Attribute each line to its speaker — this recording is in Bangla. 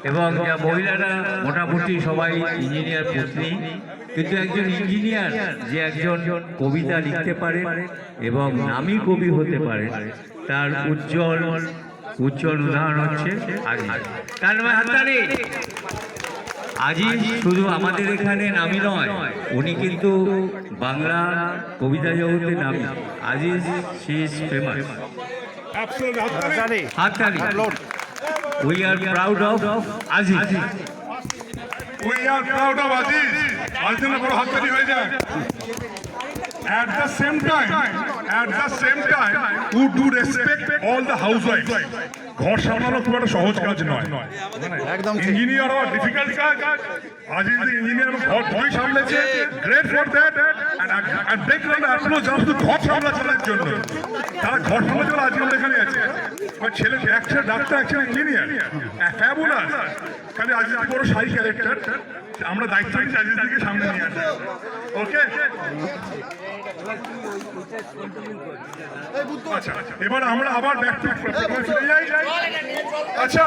Speaker 1: এবং মহিলারা মোটামুটি সবাই ইঞ্জিনিয়ার পত্নী, কিন্তু একজন ইঞ্জিনিয়ার যে একজন কবিতা লিখতে পারে এবং নামী কবি হতে পারে, তার উজ্জ্বল উদাহরণ হচ্ছে আজিজ। তার নামে হাততালি। আজিজ শুধু আমাদের এখানে নামী নয়, উনি কিন্তু বাংলা কবিতা জগতে নামী। Aziz she is famous. হাততালি। We are proud of Aziz.
Speaker 2: We are proud of Aziz. Aziz na boro hattali hoye jay. At the same time, who do respect all the housewives. ঘর সামলানো খুব একটা সহজ কাজ নয়, একদম ইঞ্জিনিয়ার হওয়া ডিফিকাল্ট কাজ। আজিজ ইঞ্জিনিয়ার ঘর দুই সামলেছে, great for that. And big round of applause যারা শুধু ঘর সামলানোর জন্য, তারা ঘর সামলাতে বলে আজকে এখানে আছে। ছেলে এক ছেলে ডাক্তার, এক ছেলে ইঞ্জিনিয়ার, ফ্যাবুলাস। খালি আজিজ বড় শাহী ক্যারেক্টার, আমরা দায়িত্ব নিচ্ছি আজিজকে সামনে নিয়ে আসা। ওকে, আচ্ছা এবার আমরা আবার ব্যাক টু ফিরে যাই। আচ্ছা